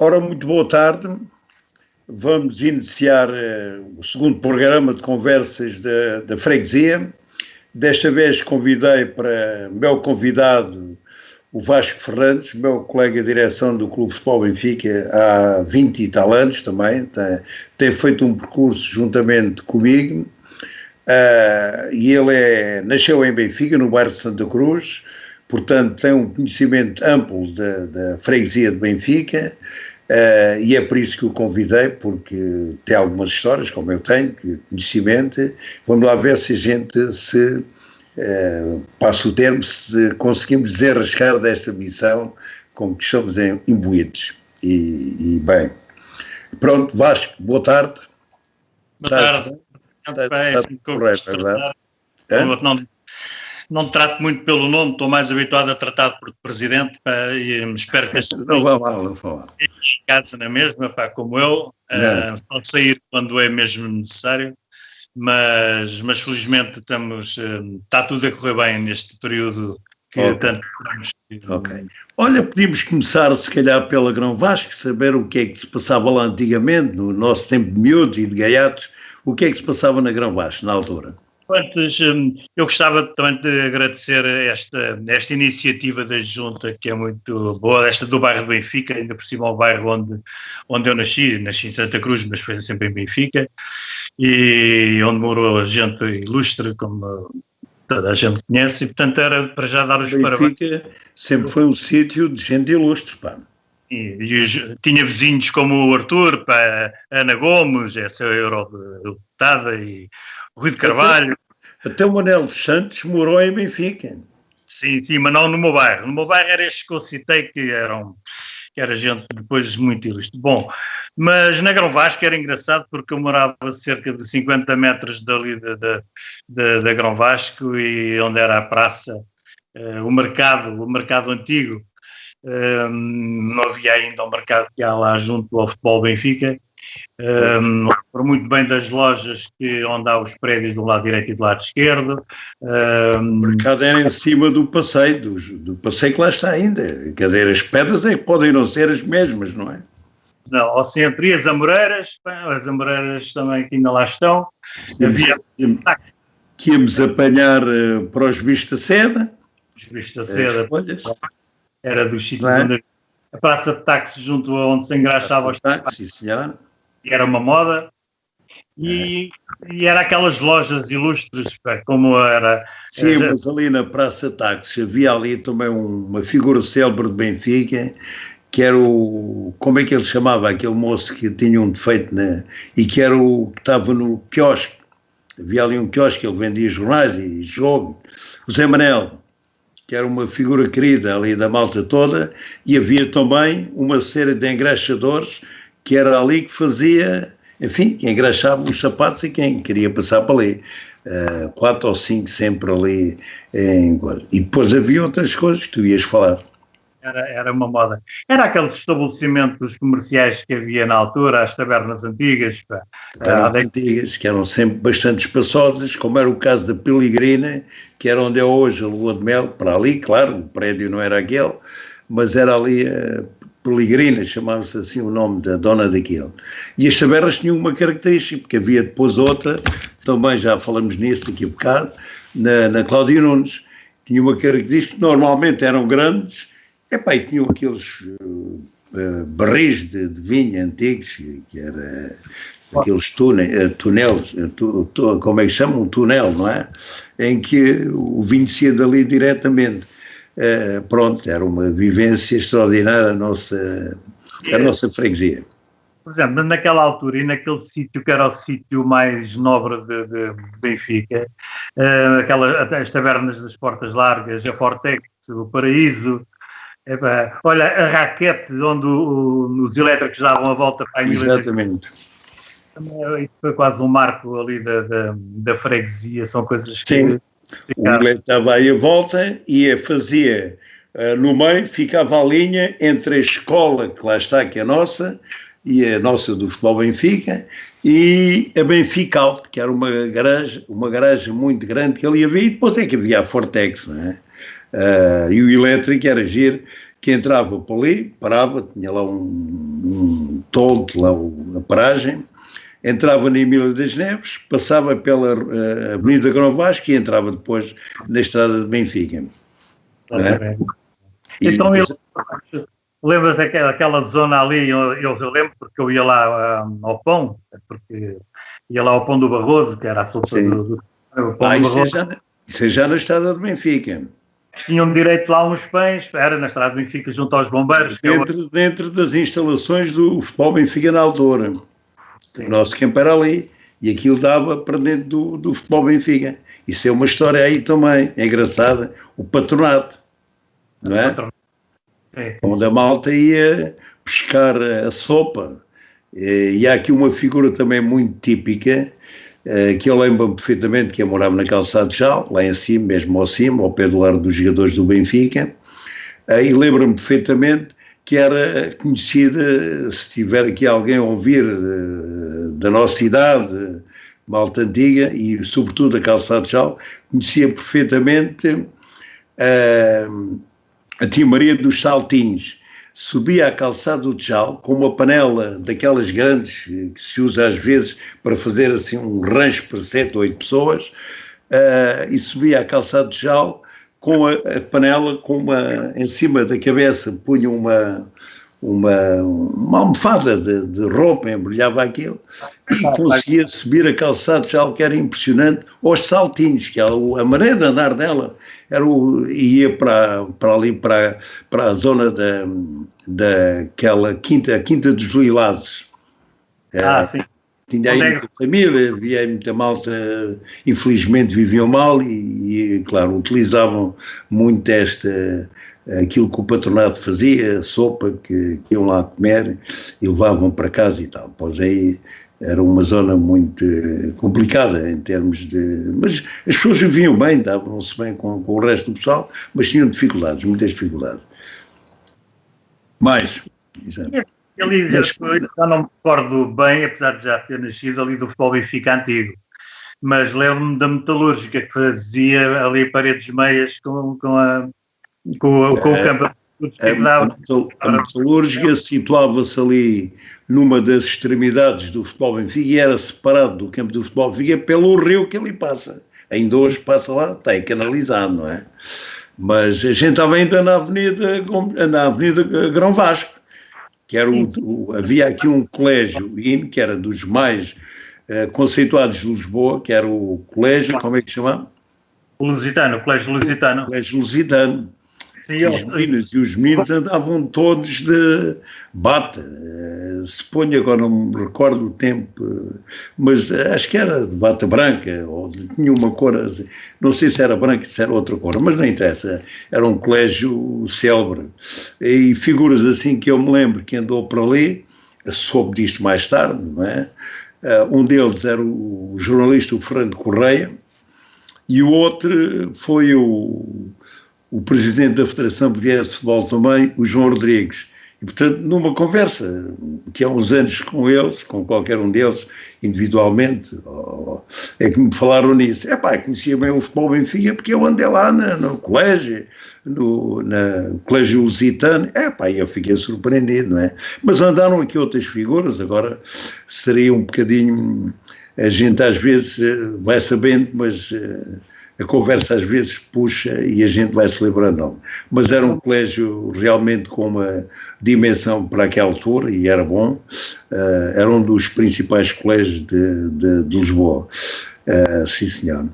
Ora, muito boa tarde. Vamos iniciar o segundo programa de conversas da freguesia. Desta vez convidei para meu convidado o Vasco Fernandes, meu colega de direção do Clube Futebol Benfica há 20 e tal anos também. Tem feito um percurso juntamente comigo. E ele nasceu em Benfica, no bairro de Santa Cruz, portanto tem um conhecimento amplo da freguesia de Benfica, e é por isso que o convidei, porque tem algumas histórias, como eu tenho, conhecimento. Vamos lá ver se a gente passa o termo, se conseguimos desenrascar desta missão com que estamos imbuídos. E bem, pronto, Vasco, boa tarde. Boa tarde. Não te trato muito pelo nome, estou mais habituado a tratar por presidente, e espero que não vá mal, não vá mal. Em casa na mesma, como eu, só sair quando é mesmo necessário, mas felizmente está tudo a correr bem neste período que tanto queremos. Ok. Olha, podíamos começar se calhar pela Grão Vasco, saber o que é que se passava lá antigamente, no nosso tempo de miúdos e de gaiatos, o que é que se passava na Grão Vasco na altura? Antes, eu gostava também de agradecer esta iniciativa da Junta, que é muito boa, esta do bairro de Benfica, ainda por cima o bairro onde eu nasci em Santa Cruz, mas foi sempre em Benfica, e onde morou gente ilustre, como toda a gente conhece, e portanto era para já dar os parabéns. Benfica sempre foi um sítio de gente ilustre, pá. Tinha vizinhos como o Arthur, a Ana Gomes, essa eurodeputada, e o Rui de Carvalho. Até o Manel dos Santos morou em Benfica. Sim, mas não no meu bairro. No meu bairro era estes que eu citei, que era gente depois muito ilustre. Bom, mas na Grão Vasco era engraçado porque eu morava a cerca de 50 metros dali da Grão Vasco, e onde era a praça, o mercado antigo. Não havia ainda o mercado que há lá junto ao Futebol Benfica. Lembro muito bem das lojas onde há os prédios do lado direito e do lado esquerdo. O mercado era em cima do passeio, do passeio que lá está ainda. Cadeiras pedras é que podem não ser as mesmas, não é? Não, ao centro, e as Amoreiras também que ainda lá estão. Havia que íamos apanhar para os Vista Seda. Os Vista Seda, era dos sítios onde a praça de táxi, junto a onde se engraxava os táxis, senhor. Era uma moda, e era aquelas lojas ilustres, como era... Sim, mas ali na praça de táxi havia ali também uma figura célebre de Benfica, que era como é que ele chamava, aquele moço que tinha um defeito, e que era o que estava no quiosque. Havia ali um quiosque, ele vendia jornais e jogo. O Zé Manel, que era uma figura querida ali da malta toda, e havia também uma série de engraxadores que era ali que fazia, enfim, que engraxava os sapatos e quem queria passar para ali. 4 ou 5 sempre ali. E depois havia outras coisas que tu ias falar. Era uma moda. Era aqueles estabelecimentos comerciais que havia na altura, as tabernas antigas. Tabernas antigas, que eram sempre bastante espaçosas, como era o caso da Peligrina, que era onde é hoje a Lua de Mel, para ali, claro, o prédio não era aquele, mas era ali a Peligrina, chamava-se assim o nome da dona daquilo. E as tabernas tinham uma característica, porque havia depois outra, também já falamos nisso daqui a bocado, na Cláudio Nunes, tinha uma característica que normalmente eram grandes, e tinham aqueles barris de vinho antigos, que era aqueles túneis, como é que chamam? Um túnel, não é? Em que o vinho saía dali diretamente. Pronto, era uma vivência extraordinária a nossa freguesia. Por exemplo, naquela altura e naquele sítio que era o sítio mais nobre de Benfica, as tabernas das Portas Largas, a Fortex, o Paraíso, olha, a Raquete, onde os elétricos davam a volta para a Exatamente. Isso foi quase um marco ali da freguesia, são coisas que... Sim. O inglês estava aí à volta e fazia no meio, ficava a linha entre a escola que lá está, que é a nossa, e a nossa do Futebol Benfica, e a Benfica Alto, que era uma garagem muito grande que ali havia, e depois é que havia a Fortex, não é? E o elétrico era giro, que entrava por ali, parava, tinha lá um toldo, lá a paragem, entrava na Emília das Neves, passava pela Avenida Grão Vasco e entrava depois na estrada de Benfica. É? Então, lembras daquela zona ali, eu lembro porque eu ia lá ao Pão, porque ia lá ao Pão do Barroso, que era a sopa do Pão do Barroso. Isso é já na estrada de Benfica. Tinham direito lá uns pães, era na estrada de Benfica, junto aos bombeiros. Dentro das instalações do Futebol Benfica na altura. Sim. O nosso campo era ali e aquilo dava para dentro do Futebol Benfica. Isso é uma história aí também, é engraçada. O patronato, não é? Sim. Onde a malta ia pescar a sopa. E há aqui uma figura também muito típica, que eu lembro-me perfeitamente, que eu morava na Calçada de Sal, lá em cima, mesmo ao cimo, ao pé do lar dos jogadores do Benfica, e lembro-me perfeitamente que era conhecida, se tiver aqui alguém a ouvir da nossa idade, malta antiga, e sobretudo a Calçada de Sal, conhecia perfeitamente a tia Maria dos Saltinhos. Subia a Calçada do Tchau com uma panela daquelas grandes que se usa às vezes para fazer assim um rancho para 7 ou 8 pessoas, e subia a Calçada do Tchau com a panela em cima da cabeça punha uma almofada de roupa, embrulhava aquilo e conseguia subir a Calçada do Tchau, que era impressionante, aos saltinhos, que a maneira de andar dela ia para ali, para a zona daquela quinta dos Lilazes. Sim. Tinha aí muita família, havia aí muita malta, infelizmente viviam mal e claro, utilizavam muito aquilo que o patronato fazia, a sopa que iam lá comer e levavam para casa e tal. Pois aí era uma zona muito complicada em termos de... Mas as pessoas viviam bem, davam-se bem com o resto do pessoal, mas tinham dificuldades, muitas dificuldades. Mais, exato. Ali, já não me recordo bem, apesar de já ter nascido ali do Futebol Benfica antigo, mas lembro-me da metalúrgica que fazia ali paredes meias com o campo. A metalúrgica situava-se ali numa das extremidades do Futebol Benfica e era separado do campo do Futebol Benfica pelo rio que ali passa. Ainda hoje passa lá, está canalizado, não é? Mas a gente estava ainda na Avenida Grão Vasco, que era havia aqui um colégio, que era dos mais conceituados de Lisboa, que era o colégio, como é que se chamava? O Colégio Lusitano. Colégio Lusitano. E os meninos andavam todos de bata, suponho, agora não me recordo o tempo, mas acho que era de bata branca, ou tinha uma cor, não sei se era branca, se era outra cor, mas não interessa, era um colégio célebre, e figuras assim que eu me lembro que andou por ali, soube disto mais tarde, não é? Um deles era o jornalista, o Fernando Correia, e o outro foi o presidente da Federação Portuguesa de Futebol também, o João Rodrigues. E, portanto, numa conversa que há uns anos com eles, com qualquer um deles, individualmente, é que me falaram nisso. Conhecia bem o Futebol Benfica porque eu andei lá no colégio, no Colégio Lusitano. E eu fiquei surpreendido, não é? Mas andaram aqui outras figuras, agora seria um bocadinho... A gente às vezes vai sabendo, mas... A conversa às vezes puxa e a gente vai se lembrando. Mas era um colégio realmente com uma dimensão para aquela altura e era bom. Era um dos principais colégios de Lisboa. Sim, senhor.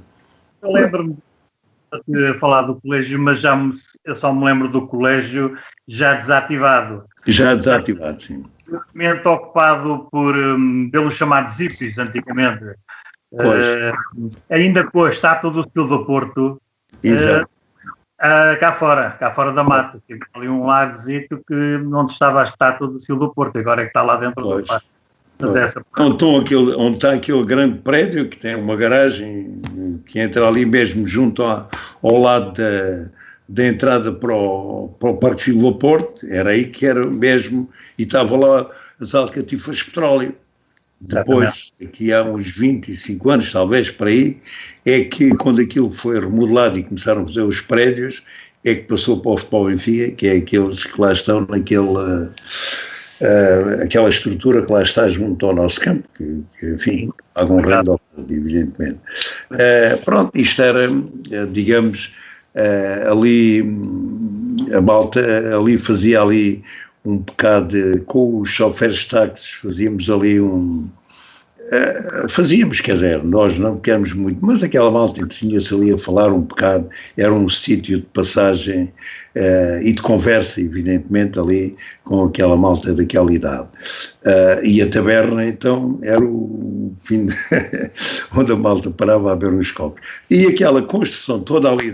Eu lembro-me de falar do colégio, mas eu só me lembro do colégio já desativado. Já desativado, sim. Ocupado pelos chamados hippies, antigamente. Ainda com a estátua do Sil do Porto, cá fora da mata, tinha ali um lagozito onde estava a estátua do Sil do Porto, agora é que está lá dentro do parque. Onde está aquele grande prédio que tem uma garagem que entra ali mesmo junto ao lado da entrada para o Parque Sil do Porto, era aí que era mesmo, e estava lá as alcatifas de petróleo. Depois, aqui há uns 25 anos, talvez, para aí, é que quando aquilo foi remodelado e começaram a fazer os prédios, é que passou para o Futebol Benfica, que é aqueles que lá estão aquela estrutura que lá está junto ao nosso campo, que enfim, algum rendo, evidentemente. Pronto, isto era, digamos, ali, a malta ali fazia ali um bocado, com os choferes de táxis, fazíamos ali fazíamos, quer dizer, nós não queremos muito, mas aquela malta tinha-se ali a falar um bocado, era um sítio de passagem e de conversa, evidentemente, ali com aquela malta daquela idade. E a taberna, então, era o fim onde a malta parava a beber uns copos. E aquela construção toda ali,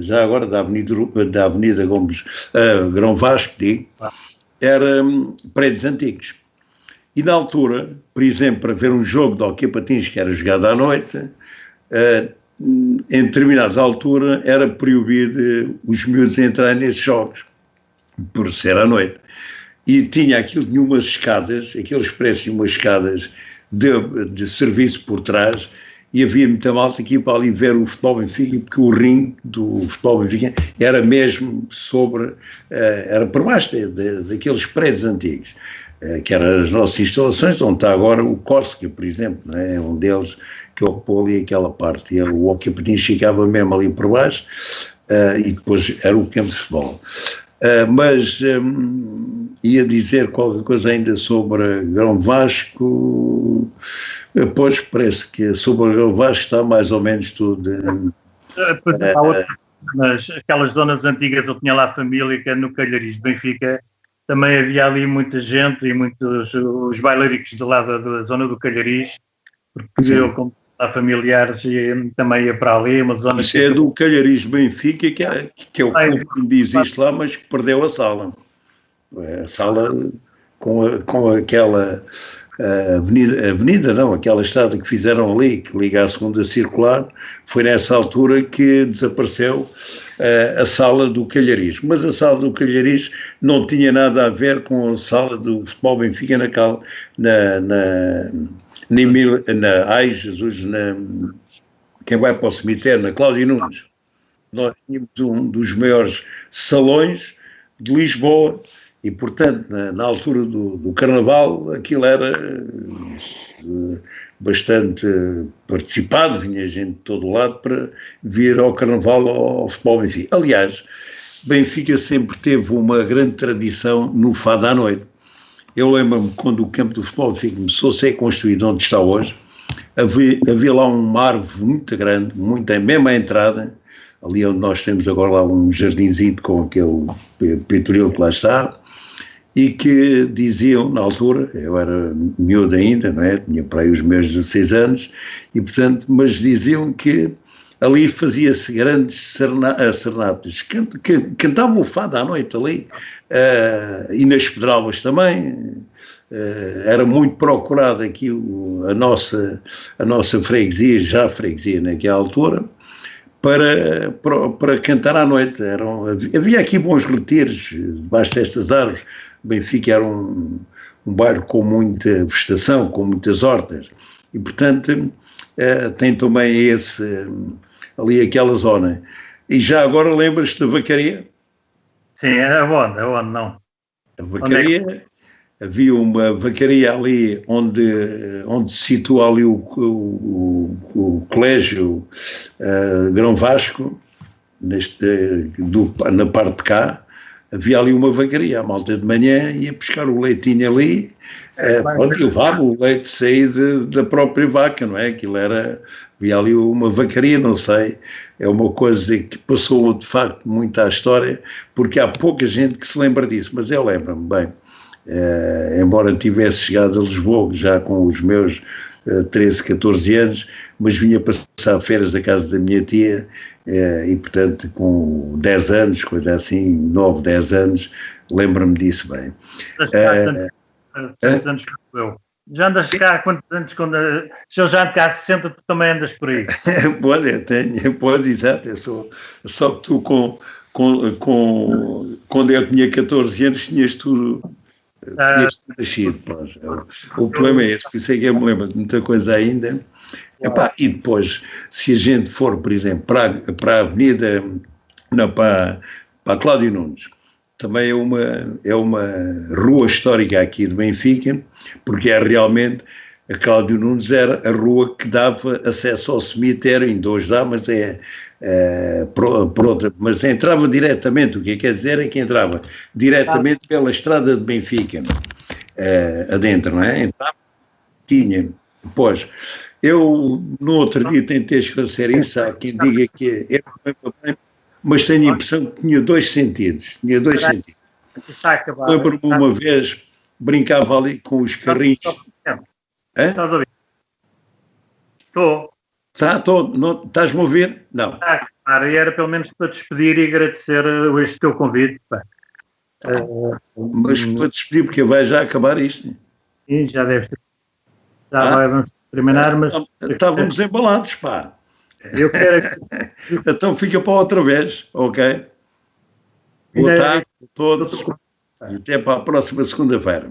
já agora, da Avenida Gomes, Grão Vasco, digo, era prédios antigos. E na altura, por exemplo, para ver um jogo de hóquei patins que era jogado à noite, em determinada altura era proibido os miúdos entrarem nesses jogos, por ser à noite. E tinha umas escadas, aqueles prédios tinham umas escadas de serviço por trás, e havia muita malta que ia para ali ver o Futebol Benfica, porque o ringue do Futebol Benfica era mesmo era por baixo daqueles prédios antigos. Que eram as nossas instalações, onde está agora o Córsega, por exemplo, não é um deles que ocupou ali aquela parte, e o hóquei patins ficava mesmo ali por baixo, e depois era o campo de futebol. Mas ia dizer qualquer coisa ainda sobre Grão Vasco, pois parece que sobre Grão Vasco está mais ou menos tudo. Mas aquelas zonas antigas, eu tinha lá família, que é no Calharis de Benfica. Também havia ali muita gente e muitos os bailaricos de lá da zona do Calharis, porque eu, como lá familiares, também ia para ali, uma zona... Isso é do Calharis Benfica, que é o clube que ainda existe lá, mas que perdeu a sala. A sala com aquela aquela estrada que fizeram ali, que liga à segunda circular, foi nessa altura que desapareceu a sala do Calharis. Mas a sala do Calharis não tinha nada a ver com a sala do Futebol Benfica quem vai para o cemitério, na Cláudia Nunes. Nós tínhamos um dos maiores salões de Lisboa, e, portanto, na altura do Carnaval, aquilo era bastante participado, vinha gente de todo lado para vir ao Carnaval, ao Futebol Benfica. Aliás, Benfica sempre teve uma grande tradição no fado à noite. Eu lembro-me quando o campo do Futebol Benfica começou a ser construído onde está hoje, havia lá uma árvore muito grande, mesmo à entrada, ali onde nós temos agora lá um jardinzinho com aquele petoril que lá está, e que diziam, na altura, eu era miúdo ainda, não é? Tinha para aí os meus 16 anos, e portanto, mas diziam que ali fazia-se grandes serenatas, cantavam o fado à noite ali, e nas pedralbas também, era muito procurada aqui a nossa freguesia, já freguesia naquela altura, para cantar à noite. Havia aqui bons retiros debaixo destas árvores. Benfica era um bairro com muita vegetação, com muitas hortas, e portanto tem também ali aquela zona. E já agora lembras-te da Vacaria? Sim, é onde não? A Vacaria, havia uma vacaria ali onde se situa ali o colégio Grão Vasco, na parte de cá. Havia ali uma vacaria, a malta de manhã ia buscar o leitinho ali, pronto, e levava o leite saído da própria vaca, não é? Havia ali uma vacaria, não sei, é uma coisa que passou de facto muito à história, porque há pouca gente que se lembra disso, mas eu lembro-me bem, embora tivesse chegado a Lisboa já com os meus 13, 14 anos, mas vinha passar férias à casa da minha tia, e portanto com 10 anos, coisa assim, 9, 10 anos, lembro-me disso bem. Tantos anos que eu. Já andas cá há quantos anos? Se eu já ando cá há 60, tu também andas por aí. Pode, exato, só que tu quando eu tinha 14 anos tinhas tudo nascido. O problema é esse, por isso é que eu me lembro de muita coisa ainda. E depois, se a gente for, por exemplo, para a Avenida Não, para Cláudio Nunes. Também é uma rua histórica aqui de Benfica, porque é realmente, a Cláudio Nunes era a rua que dava acesso ao cemitério, ainda hoje dá, mas mas entrava diretamente, o que quer dizer é que entrava diretamente pela estrada de Benfica, adentro, não é? Entrava, tinha, depois, eu no outro dia tentei esclarecer isso, há quem diga que é, mas tenho a impressão que tinha dois sentidos. Lembro-me uma vez, brincava ali com os carrinhos. Estás a ouvir? Estou. Estás-me a ouvir? Não. E era pelo menos para despedir e agradecer este teu convite. Mas para despedir, porque vai já acabar isto. Sim, já deve ter. Já vamos terminar, mas... Estávamos embalados, pá. Eu quero... Então fica para outra vez, ok? Boa tarde a todos e até para a próxima segunda-feira.